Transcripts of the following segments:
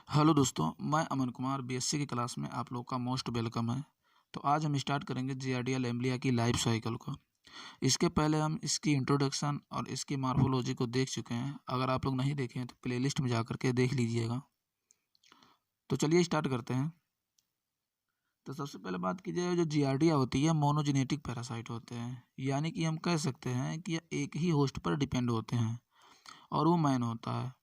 Hello दोस्तों, मैं Aman Kumar BSc की क्लास में आप लोग का मोस्ट वेलकम है। तो आज हम स्टार्ट करेंगे जियार्डिया लैम्ब्लिया की लाइफ साइकिल को। इसके पहले हम इसकी इंट्रोडक्शन और इसकी मार्फोलॉजी को देख चुके हैं। अगर आप लोग नहीं देखे हैं तो प्लेलिस्ट में जा करके देख लीजिएगा। तो चलिए स्टार्ट करते हैं। तो सबसे पहले बात की जाए, जो जियार्डिया होती है मोनोजेनेटिक पैरासाइट होते हैं, यानी कि हम कह सकते हैं कि यह एक ही होस्ट पर डिपेंड होते हैं और वो मैन होता है।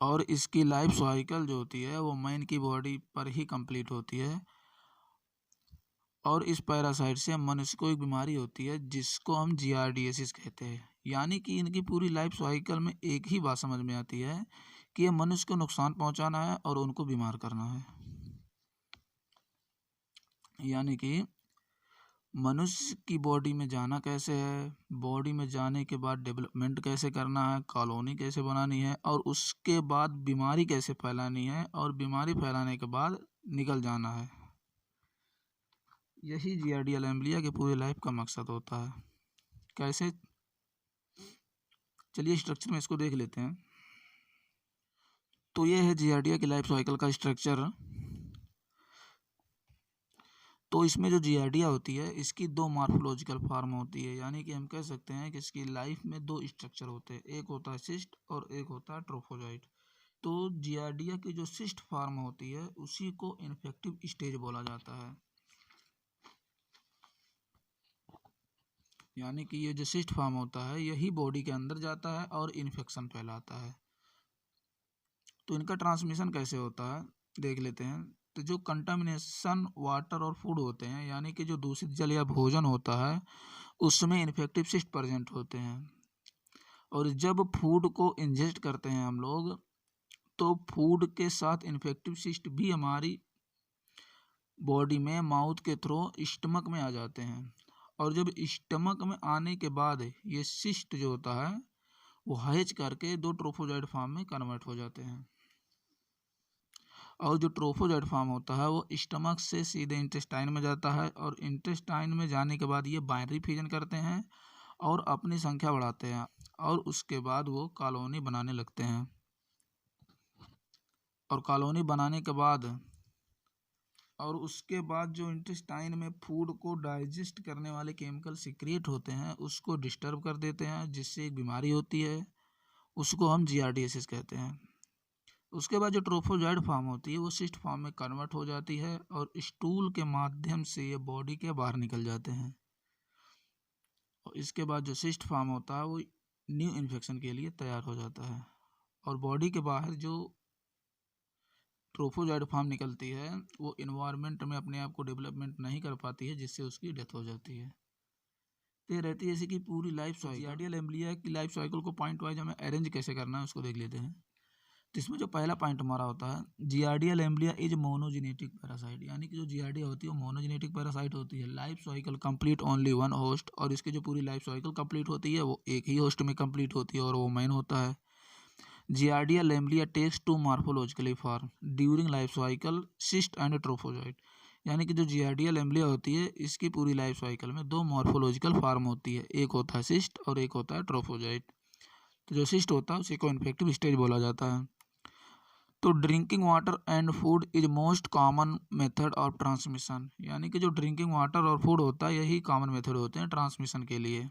और इसकी लाइफ साइकिल जो होती है वो मैन की बॉडी पर ही कंप्लीट होती है। और इस पैरासाइट से मनुष्य को एक बीमारी होती है जिसको हम जियार्डियासिस कहते हैं। यानी कि इनकी पूरी लाइफ साइकिल में एक ही बात समझ में आती है कि ये मनुष्य को नुकसान पहुंचाना है और उनको बीमार करना है। यानी कि मनुष्य की बॉडी में जाना कैसे है, बॉडी में जाने के बाद डेवलपमेंट कैसे करना है, कॉलोनी कैसे बनानी है, और उसके बाद बीमारी कैसे फैलानी है, और बीमारी फैलाने के बाद निकल जाना है। यही जियार्डिया लैम्ब्लिया की पूरी लाइफ का मकसद होता है। कैसे, चलिए स्ट्रक्चर में इसको देख लेते हैं। तो ये है जियार्डिया की लाइफ साइकिल का स्ट्रक्चर। तो इसमें जो जियार्डिया होती है इसकी दो मॉर्फोलॉजिकल फॉर्म होती है, यानी कि हम कह सकते हैं कि इसकी लाइफ में दो स्ट्रक्चर होते हैं, एक होता है सिस्ट और एक होता है ट्रोफोजाइट। तो जियार्डिया की जो सिस्ट फॉर्म होती है उसी को इन्फेक्टिव स्टेज बोला जाता है। यानी कि ये जो सिस्ट फॉर्म होता है यही बॉडी के अंदर जाता है और इन्फेक्शन फैलाता है। तो इनका ट्रांसमिशन कैसे होता है देख लेते हैं। तो जो कंटामिनेशन वाटर और फूड होते हैं, यानी कि जो दूषित जल या भोजन होता है उसमें इन्फेक्टिव सिस्ट प्रेजेंट होते हैं। और जब फूड को इंजेस्ट करते हैं हम लोग, तो फूड के साथ इन्फेक्टिव सिस्ट भी हमारी बॉडी में माउथ के थ्रू स्टमक में आ जाते हैं। और जब स्टमक में आने के बाद ये सिस्ट जो होता है वो हैच करके दो ट्रोफोजाइड फॉर्म में कन्वर्ट हो जाते हैं। और जो ट्रोफोजाइड फॉर्म होता है वो स्टमक से सीधे इंटेस्टाइन में जाता है, और इंटेस्टाइन में जाने के बाद ये बाइनरी फ्यूजन करते हैं और अपनी संख्या बढ़ाते हैं, और उसके बाद वो कॉलोनी बनाने लगते हैं। और कॉलोनी बनाने के बाद और उसके बाद जो इंटेस्टाइन में फूड को डाइजेस्ट करने वाले केमिकल सिक्रिएट होते हैं उसको डिस्टर्ब कर देते हैं, जिससे एक बीमारी होती है, उसको हम जियार्डियासिस कहते हैं। उसके बाद जो ट्रोफोजाइड फॉर्म होती है वो सिस्ट फॉर्म में कन्वर्ट हो जाती है और स्टूल के माध्यम से ये बॉडी के बाहर निकल जाते हैं। और इसके बाद जो सिस्ट फॉर्म होता है वो न्यू इन्फेक्शन के लिए तैयार हो जाता है। और बॉडी के बाहर जो ट्रोफोजाइड फॉर्म निकलती है वो इन्वायरमेंट में अपने आप को डेवलपमेंट नहीं कर पाती है, जिससे उसकी डेथ हो जाती है। तो ये रहती है जैसे कि पूरी लाइफ साइकिल। जियार्डिया लैम्ब्लिया की लाइफ साइकिल को पॉइंट वाइज हमें अरेंज कैसे करना है उसको देख लेते हैं। तो इसमें जो पहला पॉइंट हमारा होता है, Giardia lamblia is monogenetic parasite. यानी कि जो जियार्डिया होती है वो मोनोजेनेटिक पैरासाइट होती है। Life cycle complete only one host, और इसकी जो पूरी लाइफ साइकिल कंप्लीट होती है वो एक ही होस्ट में कंप्लीट होती है और वो मैन होता है। Giardia lamblia takes two morphologically form during life cycle cyst and trophozoite. यानी कि जो जियार्डिया लैम्ब्लिया होती है इसकी पूरी लाइफ साइकिल में दो मॉर्फोलॉजिकल फॉर्म होती है, एक होता है सिस्ट और एक होता है ट्रोफोजाइट। तो जो सिस्ट होता है उसी को इन्फेक्टिव स्टेज बोला जाता है। तो drinking water and food is most common method of transmission. यानी कि जो ड्रिंकिंग वाटर और फूड होता है यही कॉमन मेथड होते हैं ट्रांसमिशन के लिए।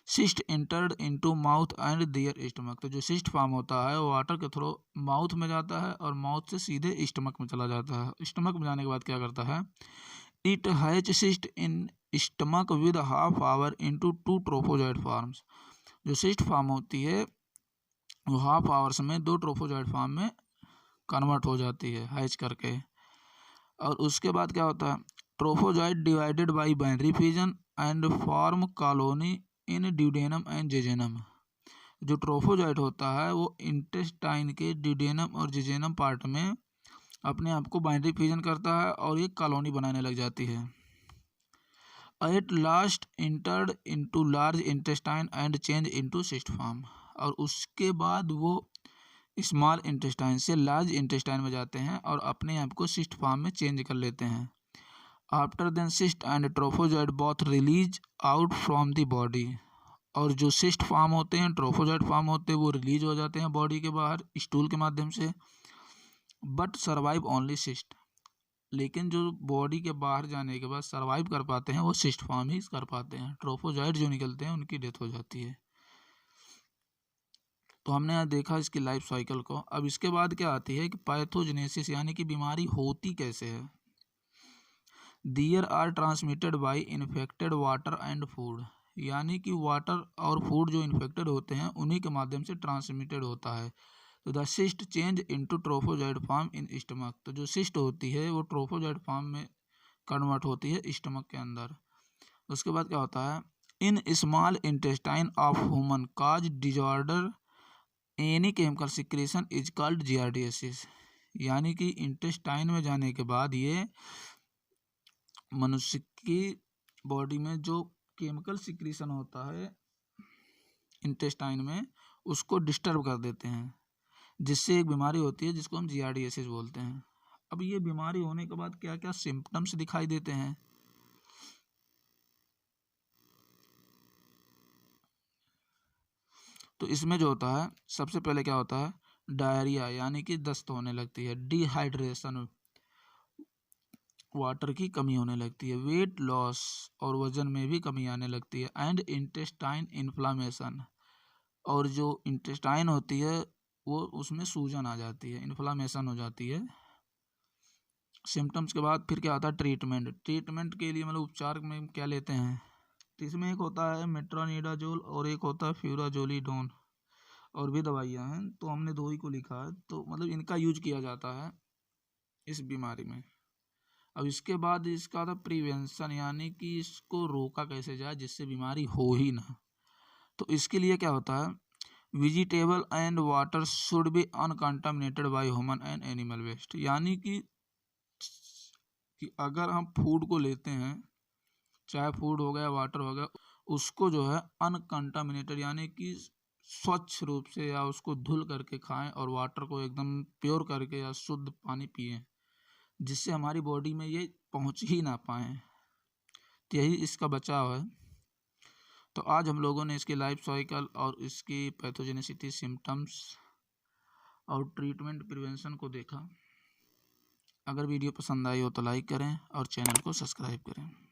Cyst entered into mouth and their stomach. तो जो सिस्ट फॉर्म होता है वो वाटर के थ्रू माउथ में जाता है और माउथ से सीधे स्टमक में चला जाता है। स्टमक में जाने के बाद क्या करता है, it hatch cyst in stomach with half hour into two trophozoite forms. जो सिस्ट फॉर्म होती है वो हाफ आवर्स में दो ट्रोफोजाइड फॉर्म में कन्वर्ट हो जाती है हैच करके। और उसके बाद क्या होता है, trophozoite divided by binary fusion and form colony in duodenum and jejunum. जो ट्रोफोजाइट होता है वो इंटेस्टाइन के ड्यूडेनम और जेजेनम पार्ट में अपने आप को बाइनरी फ्यूजन करता है और एक कॉलोनी बनाने लग जाती है। At last entered into large intestine and change into cyst form. और उसके बाद वो स्मॉल इंटेस्टाइन से लार्ज इंटेस्टाइन में जाते हैं और अपने आप को सिस्ट फॉर्म में चेंज कर लेते हैं। After then cyst and trophozoite both release out from the body. और जो सिस्ट फॉर्म होते हैं, ट्रोफोजॉइट फॉर्म होते हैं, वो रिलीज हो जाते हैं बॉडी के बाहर स्टूल के माध्यम से, बट सर्वाइव ओनली सिस्ट। लेकिन जो बॉडी के बाहर जाने के बाद सर्वाइव कर पाते हैं वो सिस्ट फॉर्म ही कर पाते हैं। ट्रोफोजॉइट जो निकलते हैं उनकी डेथ हो जाती है। तो हमने यहाँ देखा इसकी लाइफ साइकिल को। अब इसके बाद क्या आती है कि पैथोजेनेसिस, यानी कि बीमारी होती कैसे है। They are transmitted by infected water and food, यानी कि वाटर और फूड जो इन्फेक्टेड होते हैं उन्हीं के माध्यम से ट्रांसमिटेड होता है। तो the cyst change into trophozoite form in stomach, तो जो सिस्ट होती है वो ट्रोफोजॉइड फॉर्म में कन्वर्ट होती है स्टमक के अंदर। उसके बाद क्या होता है, in small intestine of human cause disorder any chemical secretion is called giardiasis, यानी कि इंटेस्टाइन में जाने के बाद ये मनुष्य की बॉडी में जो केमिकल सिक्रेशन होता है इंटेस्टाइन में उसको डिस्टर्ब कर देते हैं, जिससे एक बीमारी होती है जिसको हम जियार्डियासिस बोलते हैं। अब ये बीमारी होने के बाद क्या क्या सिम्टम्स दिखाई देते हैं। तो इसमें जो होता है सबसे पहले क्या होता है, डायरिया, यानी कि दस्त होने लगती है, डिहाइड्रेशन, वाटर की कमी होने लगती है, वेट लॉस और वजन में भी कमी आने लगती है, एंड इंटेस्टाइन इन्फ्लामेशन, और जो इंटेस्टाइन होती है वो उसमें सूजन आ जाती है, इन्फ्लामेशन हो जाती है। सिम्टम्स के बाद फिर क्या आता है, ट्रीटमेंट। ट्रीटमेंट के लिए मतलब उपचार में क्या लेते हैं, तो इसमें एक होता है मेट्रोनिडाजोल और एक होता है फ्यूराजोलिडोन, और भी दवाइयाँ हैं, तो हमने दो ही को लिखा है। तो मतलब इनका यूज किया जाता है इस बीमारी में। अब इसके बाद इसका था प्रिवेंशन, यानी कि इसको रोका कैसे जाए जिससे बीमारी हो ही ना। तो इसके लिए क्या होता है, vegetable and water should be uncontaminated by human and animal waste, यानी कि अगर हम फूड को लेते हैं, चाहे फूड हो गया वाटर हो गया, उसको जो है अनकंटामिनेटेड यानी कि स्वच्छ रूप से या उसको धुल करके खाएं, और वाटर को एकदम प्योर करके या शुद्ध पानी पिएं, जिससे हमारी बॉडी में ये पहुंच ही ना पाए। तो यही इसका बचाव है। तो आज हम लोगों ने इसकी लाइफ साइकिल और इसकी पैथोजेनिसिटी, सिम्टम्स और ट्रीटमेंट प्रिवेंशन को देखा। अगर वीडियो पसंद आई हो तो लाइक करें और चैनल को सब्सक्राइब करें।